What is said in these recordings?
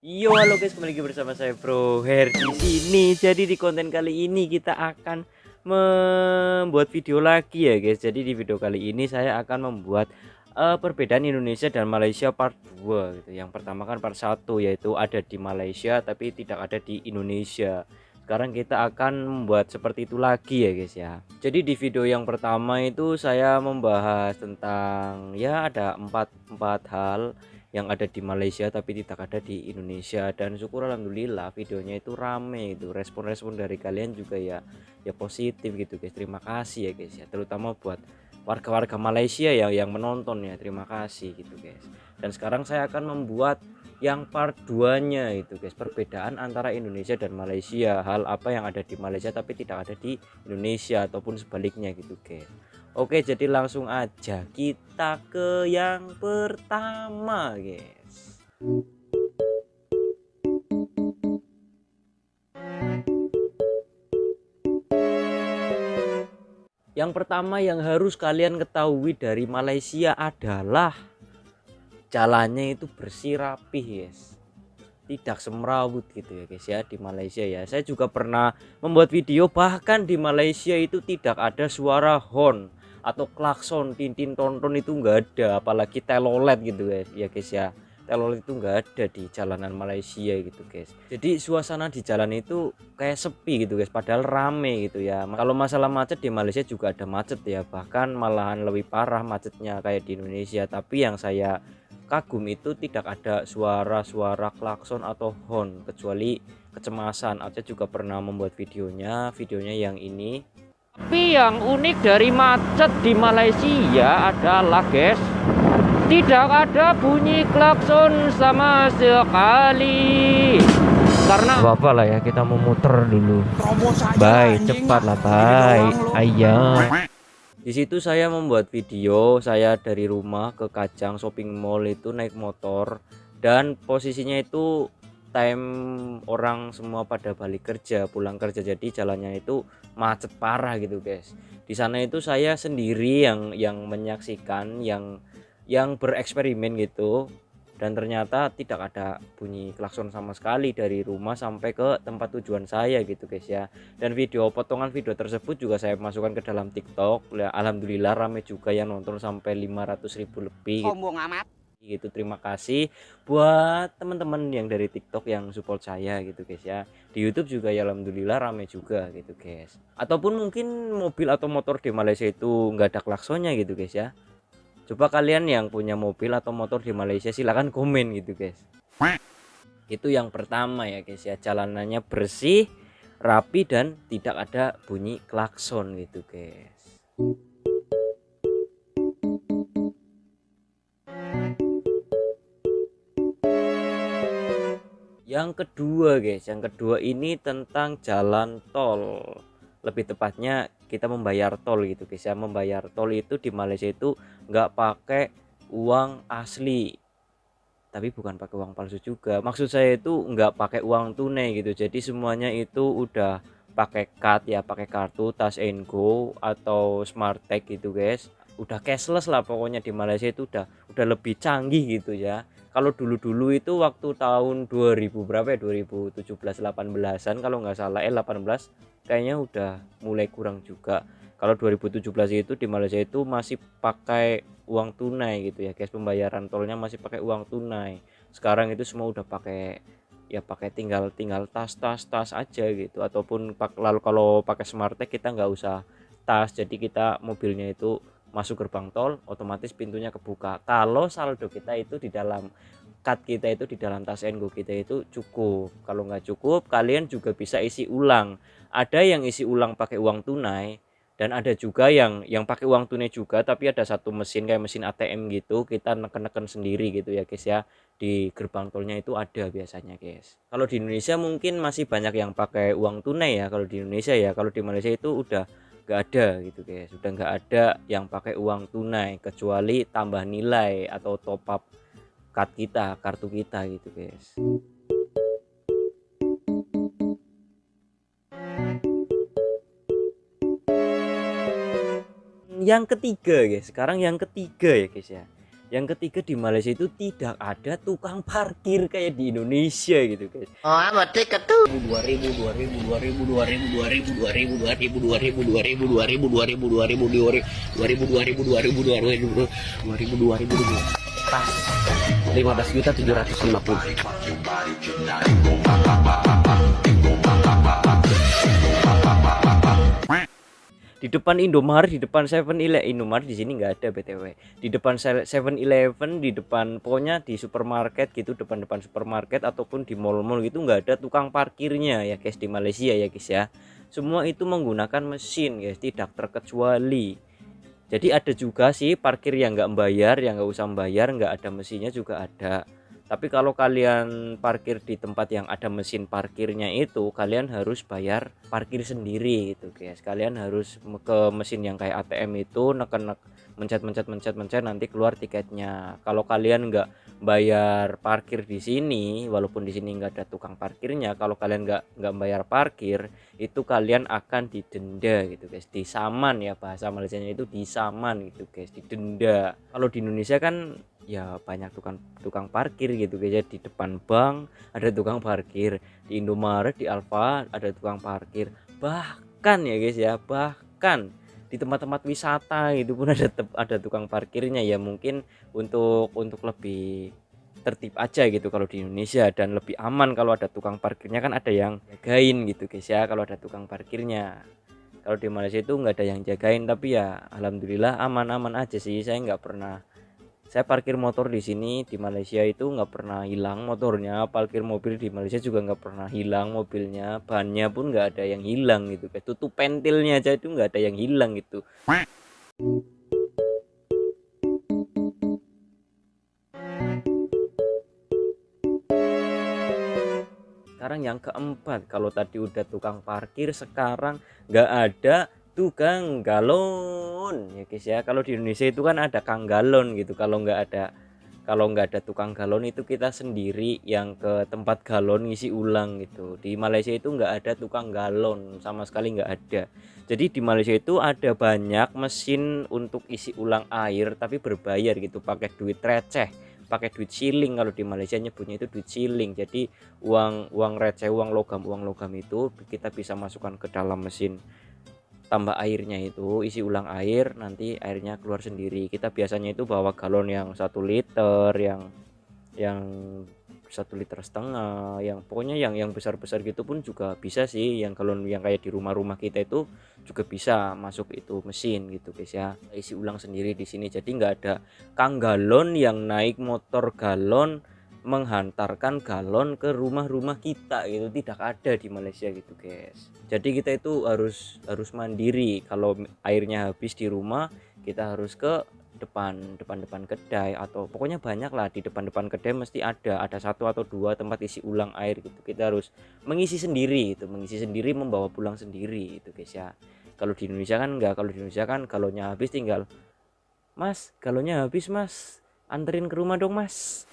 Yo, halo guys, kembali lagi bersama saya Bro Her di sini. Jadi di konten kali ini kita akan membuat video lagi ya guys. Jadi di video kali ini saya akan membuat perbedaan Indonesia dan Malaysia part 2 gitu. Yang pertama kan part 1 yaitu ada di Malaysia tapi tidak ada di Indonesia. Sekarang kita akan membuat seperti itu lagi ya guys ya. Jadi di video yang pertama itu saya membahas tentang ya ada empat hal yang ada di Malaysia tapi tidak ada di Indonesia, dan syukur alhamdulillah videonya itu rame, itu respon-respon dari kalian juga ya positif gitu guys. Terima kasih ya guys ya, terutama buat warga-warga Malaysia yang menonton ya, terima kasih gitu guys. Dan sekarang saya akan membuat yang part 2 nya itu guys, perbedaan antara Indonesia dan Malaysia, hal apa yang ada di Malaysia tapi tidak ada di Indonesia ataupun sebaliknya gitu guys. Oke, jadi langsung aja kita ke yang pertama, guys. Yang pertama yang harus kalian ketahui dari Malaysia adalah jalannya itu bersih rapih, guys. Tidak semrawut gitu ya guys ya di Malaysia ya. Saya juga pernah membuat video, bahkan di Malaysia itu tidak ada suara horn atau klakson, tintin tonton itu enggak ada, apalagi telolet gitu guys ya guys ya. Telolet itu enggak ada di jalanan Malaysia gitu guys. Jadi suasana di jalan itu kayak sepi gitu guys, padahal rame gitu ya. Kalau masalah macet di Malaysia juga ada macet ya, bahkan malahan lebih parah macetnya kayak di Indonesia. Tapi yang saya kagum itu tidak ada suara-suara klakson atau horn kecuali kecemasan. Aca juga pernah membuat videonya yang ini. Tapi yang unik dari macet di Malaysia adalah guys, tidak ada bunyi klakson sama sekali. Karena apa lah ya, kita mau muter dulu. Bye, cepat lah bye. Ayah. Di situ saya membuat video, saya dari rumah ke Kajang Shopping Mall itu naik motor, dan posisinya itu time orang semua pada balik kerja, pulang kerja, jadi jalannya itu macet parah gitu guys. Di sana itu saya sendiri yang menyaksikan, yang bereksperimen gitu, dan ternyata tidak ada bunyi klakson sama sekali dari rumah sampai ke tempat tujuan saya gitu guys ya. Dan potongan video tersebut juga saya masukkan ke dalam TikTok ya, alhamdulillah rame juga yang nonton sampai 500.000 lebih gitu. Sombong amat. Gitu, terima kasih buat teman-teman yang dari TikTok yang support saya gitu guys ya. Di YouTube juga ya alhamdulillah rame juga gitu guys. Ataupun mungkin mobil atau motor di Malaysia itu nggak ada klaksonnya gitu guys ya. Coba kalian yang punya mobil atau motor di Malaysia silahkan komen gitu guys. Itu yang pertama ya guys ya, jalanannya bersih, rapi, dan tidak ada bunyi klakson gitu guys. Yang kedua guys, yang kedua ini tentang jalan tol. Lebih tepatnya kita membayar tol gitu guys ya. Membayar tol itu di Malaysia itu nggak pakai uang asli, tapi bukan pakai uang palsu juga. Maksud saya itu nggak pakai uang tunai gitu. Jadi semuanya itu udah pakai card ya, pakai kartu Touch and Go atau Smart Tag gitu guys. Udah cashless lah pokoknya. Di Malaysia itu udah lebih canggih gitu ya. Kalau dulu-dulu itu waktu tahun 2000 berapa ya, 2017 18-an kalau nggak salah, 18 kayaknya udah mulai kurang juga. Kalau 2017 itu di Malaysia itu masih pakai uang tunai gitu ya guys, pembayaran tolnya masih pakai uang tunai. Sekarang itu semua udah pakai, ya pakai tinggal tas aja gitu, ataupun lalu kalau pakai smart tag kita nggak usah tas, jadi kita mobilnya itu masuk gerbang tol otomatis pintunya kebuka kalau saldo kita itu di dalam card kita itu di dalam tas Go kita itu cukup. Kalau nggak cukup kalian juga bisa isi ulang. Ada yang isi ulang pakai uang tunai, dan ada juga yang pakai uang tunai juga, tapi ada satu mesin kayak mesin ATM gitu, kita neken-neken sendiri gitu ya guys ya. Di gerbang tolnya itu ada biasanya guys. Kalau di Indonesia mungkin masih banyak yang pakai uang tunai ya kalau di Indonesia ya. Kalau di Malaysia itu udah nggak ada gitu guys, udah nggak ada yang pakai uang tunai kecuali tambah nilai atau top up kartu kita gitu guys. Yang ketiga guys, sekarang yang ketiga ya guys ya. Yang ketiga, di Malaysia itu tidak ada tukang parkir kayak di Indonesia gitu guys. Oh, amat tiket tuh. 2000, 2000, 2000, 2000, 2000, 2000, 2000, 2000, 2000, 2000, 2000, 2000, 2000, 2000, 2000, 2000, 2000, 2000, pas 15.750. Di depan Indomaret, di depan 7-Eleven, Indomaret di sini nggak ada BTW. Di depan 7-Eleven, di depan pokoknya di supermarket gitu, depan-depan supermarket ataupun di mall-mall gitu nggak ada tukang parkirnya ya guys di Malaysia ya guys ya. Semua itu menggunakan mesin guys, tidak terkecuali. Jadi ada juga sih parkir yang nggak bayar, yang nggak usah bayar, nggak ada mesinnya juga ada. Tapi kalau kalian parkir di tempat yang ada mesin parkirnya itu, kalian harus bayar parkir sendiri gitu guys. Kalian harus ke mesin yang kayak ATM itu, neken mencet nanti keluar tiketnya. Kalau kalian nggak bayar parkir di sini, walaupun di sini nggak ada tukang parkirnya, kalau kalian nggak bayar parkir, itu kalian akan didenda gitu guys, disaman ya, bahasa Malaysianya itu disaman gitu guys, didenda. Kalau di Indonesia kan ya banyak tukang parkir gitu guys ya, di depan bank ada tukang parkir, di Indomaret, di Alfa ada tukang parkir, bahkan ya guys ya, bahkan di tempat-tempat wisata itu pun ada tukang parkirnya ya. Mungkin untuk lebih tertib aja gitu kalau di Indonesia, dan lebih aman kalau ada tukang parkirnya, kan ada yang jagain gitu guys ya kalau ada tukang parkirnya. Kalau di Malaysia itu nggak ada yang jagain, tapi ya alhamdulillah aman-aman aja sih. Saya parkir motor di sini di Malaysia itu nggak pernah hilang motornya, parkir mobil di Malaysia juga nggak pernah hilang mobilnya, bannya pun nggak ada yang hilang gitu guys, tutup pentilnya aja itu nggak ada yang hilang gitu. Sekarang yang keempat, kalau tadi udah tukang parkir, sekarang nggak ada tukang galon ya guys ya. Kalau di Indonesia itu kan ada kang galon gitu. Kalau nggak ada tukang galon itu kita sendiri yang ke tempat galon ngisi ulang gitu. Di Malaysia itu nggak ada tukang galon, sama sekali nggak ada. Jadi di Malaysia itu ada banyak mesin untuk isi ulang air tapi berbayar gitu, pakai duit receh, pakai duit shilling. Kalau di Malaysia nyebutnya itu duit shilling. Jadi uang receh, uang logam itu kita bisa masukkan ke dalam mesin tambah airnya, itu isi ulang air, nanti airnya keluar sendiri. Kita biasanya itu bawa galon yang 1 liter, yang 1,5 liter, yang pokoknya yang besar-besar gitu pun juga bisa sih. Yang galon yang kayak di rumah-rumah kita itu juga bisa masuk itu mesin gitu guys ya, isi ulang sendiri di sini. Jadi nggak ada kang galon yang naik motor galon menghantarkan galon ke rumah-rumah kita gitu, tidak ada di Malaysia gitu guys. Jadi kita itu harus mandiri. Kalau airnya habis di rumah, kita harus ke depan kedai, atau pokoknya banyak lah, di depan kedai mesti ada 1 atau 2 tempat isi ulang air gitu. Kita harus mengisi sendiri itu, membawa pulang sendiri itu guys ya. Kalau di Indonesia kan enggak. Kalau di Indonesia kan galonnya habis tinggal, "Mas, galonnya habis Mas, anterin ke rumah dong Mas."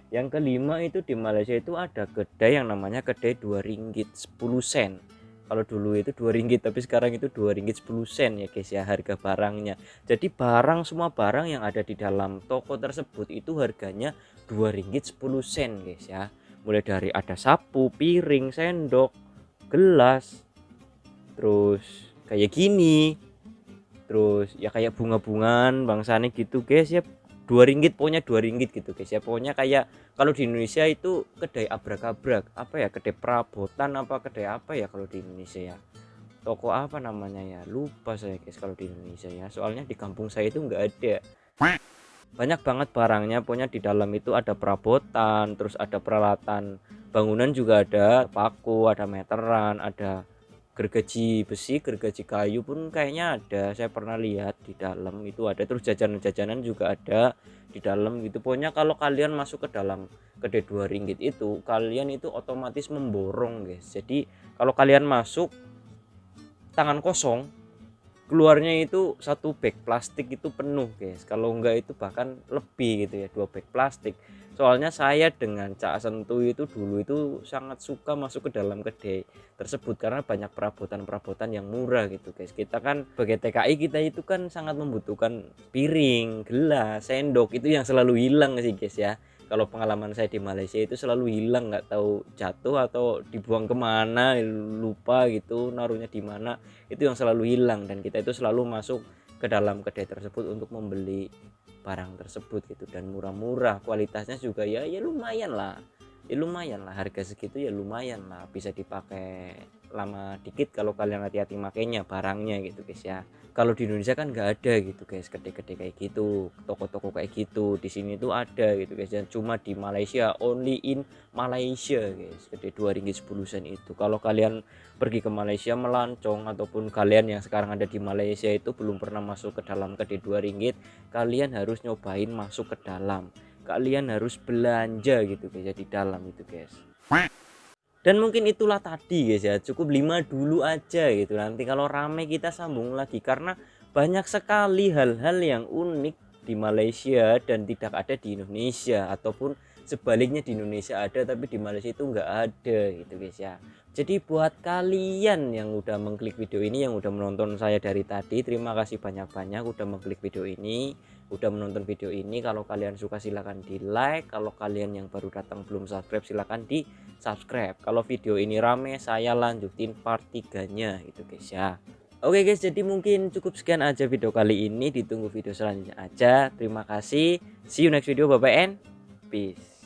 Yang kelima itu di Malaysia itu ada kedai yang namanya kedai RM2 10 sen. Kalau dulu itu RM2, tapi sekarang itu RM2 10 sen ya guys ya harga barangnya. Jadi semua barang yang ada di dalam toko tersebut itu harganya RM2 10 guys ya. Mulai dari ada sapu, piring, sendok, gelas, terus kayak gini, terus ya kayak bunga-bungaan bangsane gitu guys ya. RM2, pokoknya RM2 gitu guys ya. Pokoknya kayak kalau di Indonesia itu kedai abrak-abrak, apa ya, kedai perabotan apa kedai apa ya kalau di Indonesia ya, toko apa namanya ya, lupa saya guys kalau di Indonesia ya, soalnya di kampung saya itu nggak ada. Banyak banget barangnya, pokoknya di dalam itu ada perabotan, terus ada peralatan bangunan juga, ada paku, ada meteran, ada gergaji besi, gergaji kayu pun kayaknya ada, saya pernah lihat di dalam itu ada. Terus jajanan-jajanan juga ada di dalam gitu. Pokoknya kalau kalian masuk ke dalam kedai RM2 itu, kalian itu otomatis memborong guys. Jadi kalau kalian masuk tangan kosong, keluarnya itu satu bag plastik itu penuh guys, kalau enggak itu bahkan lebih gitu ya, 2 bag plastik. Soalnya saya dengan Cak Sentuh itu dulu itu sangat suka masuk ke dalam kedai tersebut karena banyak perabotan-perabotan yang murah gitu guys. Kita kan sebagai TKI kita itu kan sangat membutuhkan piring, gelas, sendok, itu yang selalu hilang sih guys ya. Kalau pengalaman saya di Malaysia itu selalu hilang, nggak tahu jatuh atau dibuang kemana, lupa gitu naruhnya di mana, itu yang selalu hilang. Dan kita itu selalu masuk ke dalam kedai tersebut untuk membeli barang tersebut gitu, dan murah-murah, kualitasnya juga ya lumayan lah, harga segitu ya lumayan lah, bisa dipakai lama dikit kalau kalian hati-hati makainya barangnya gitu guys ya. Kalau di Indonesia kan nggak ada gitu guys, kedai-kedai kayak gitu, toko-toko kayak gitu. Di sini tuh ada gitu guys, dan cuma di Malaysia, only in Malaysia guys, kedai 2 ringgit 10 sen itu. Kalau kalian pergi ke Malaysia melancong, ataupun kalian yang sekarang ada di Malaysia itu belum pernah masuk ke dalam kedai 2 ringgit, kalian harus nyobain masuk ke dalam, kalian harus belanja gitu guys ya di dalam itu guys. Dan mungkin itulah tadi guys ya, cukup 5 dulu aja gitu, nanti kalau rame kita sambung lagi karena banyak sekali hal-hal yang unik di Malaysia dan tidak ada di Indonesia, ataupun sebaliknya di Indonesia ada tapi di Malaysia itu nggak ada gitu guys ya. Jadi buat kalian yang udah mengklik video ini, yang udah menonton saya dari tadi, terima kasih banyak-banyak udah mengklik video ini, udah menonton video ini. Kalau kalian suka silahkan di like, kalau kalian yang baru datang belum subscribe silahkan di subscribe. Kalau video ini rame saya lanjutin part 3-nya gitu guys ya. Oke guys, jadi mungkin cukup sekian aja video kali ini, ditunggu video selanjutnya aja. Terima kasih, see you next video, bye bye and peace.